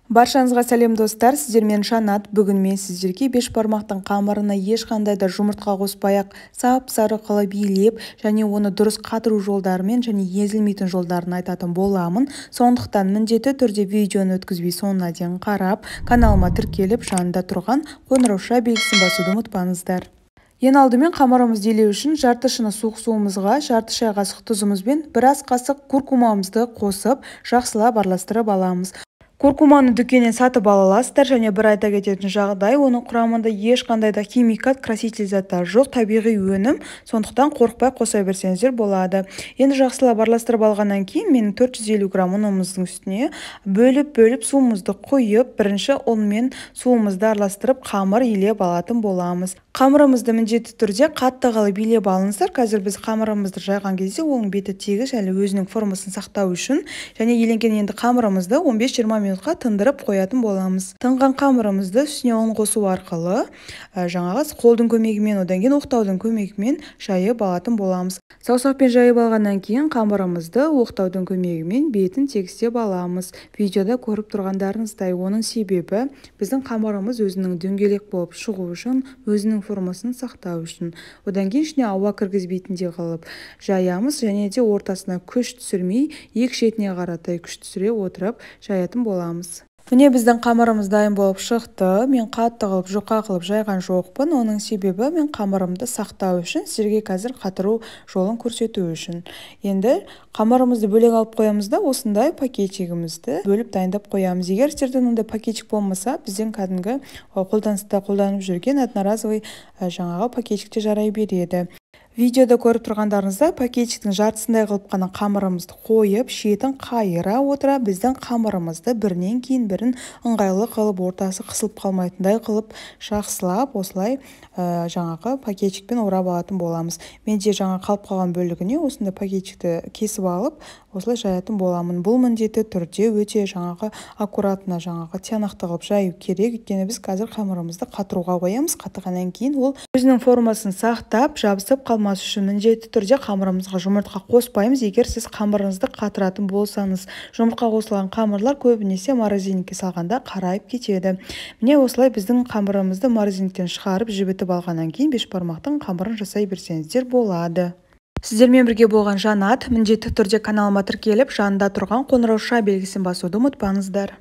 Баршаңызға сәлем достар, сіздермен Жанат. Бүгін мен сіздерге 5 бармақтың қамырына ешқандай да жұмыртқа қоспай-ақ сап-сары қылып билеп, және оны дұрыс қатыру жолдарымен және езілмейтін жолдарын айтатын боламын. Сондықтан міндетті түрде видеоны өткізбей соңына дейін қарап, каналыма тіркеліп, жанында тұрған қоңырауша белгісін басуды ұмытпаңыздар. Ең алдымен қамырымызды илеу үшін жарты шыны суық суымызға жарты шай қасық тұзымыз бен бір ас қасық куркумамызды қосып, жақсылап араластырып аламыз. Куркуманы дүкеннен сатып ала аласыздар, және бір айта кететін жағдай, оның құрамында ешқандай да химикат, краситель заттар жоқ, табиғи өнім, сондықтан қорықпай қоса берсеңіздер болады. Енді жақсылап араластырып алғаннан кейін мен 450 грамм ұнымыздың үстіне бөліп суымызды құйып, бірінші ұн мен суымызды араластырып қамыр илеп алатын боламыз. Қамырымызды міндетті түрде қатты қылып билеп алыңыздар. Қазір біз қамырымызды жайған кезде оның беті тегіс әлі өзінің формасын сақтау үшін, және еленген енді қамырымызды 15-20 минутқа тындырып қоятын боламыз. Тынған қамырымызды үстіне ұн қосу арқылы жаңағы қолдың көмегімен, одан кейін оқтаудың көмегімен жайып алатын боламыз. Саусақпен жайып алғаннан кейін қамырымызды оқтаудың көмегімен бетін тегістеп аламыз. Видеода көріп тұрғандарыңыздай, оның себебі біздің қамырымыз өзінің дөңгелек болып шығу үшін, өзінің формасын сақтау үшін. Одан кейін ішіне ауа кіргізбейтіндей қылып жаямыз, және де ортасына күш түсірмей, екі шетіне қаратай күш түсіре отырып жаятын боламыз. Міне біздің қамырымыз дайын болып шықты. Мен қатты қылып, жұқа қылып жайған жоқпын. Оның себебі мен қамырымды сақтау үшін, сіздерге қазір қатыру жолын көрсету үшін. Енді қамырымызды бөлек алып қоямыз да, осындай пакетигімізді бөліп дайындап қоямыз. Егер сіздерде мынандай пакетик болмаса, бізден кәдімгі қолданыста қолданып жүрген одноразовый жаңағы пакетикте жарай береді. Видеода көріп тұрғандарыңызда пакетиктің жартысындай қылып қана қамырымызды қойып, шетін қайыра отыра біздің қамырымызды бірінен кейін бірін ыңғайлы қылып, ортасы қысылып қалмайтындай қылып, жақсылап осылай жаңағы пакетикпен орап алатын боламыз. Мен де жаңа қалып қалған бөлігіне осындай пакетикті кесіп алып, осылай жаятын боламын. Бұл міндетті түрде өте жаңағы аккуратно, жаңағы тиянақты қылып жаю керек, өйткені біз қазір қамырымызды қатыруға қоямыз. Қатырғаннан кейін ол өзінің формасын сақтап, жабысып қалмас үшін міндетті түрде қамырымызға жұмыртқа қоспаймыз. Егер сіз қамырыңызды қатыратын болсаңыз, жұмыртқа қосылған қамырлар көбінесе морозильникке салғанда қарайып кетеді. Міне осылай біздің қамырымызды морозильниктен шығарып, жібітіп алғаннан кейін 5 бармақтың қамырын жасай берсеңіздер болады. Сіздермен бірге болған Жанат. Міндетті түрде каналыма тіркеліп, жанында тұрған қоңырауша белгісін басуды ұмытпаңыздар.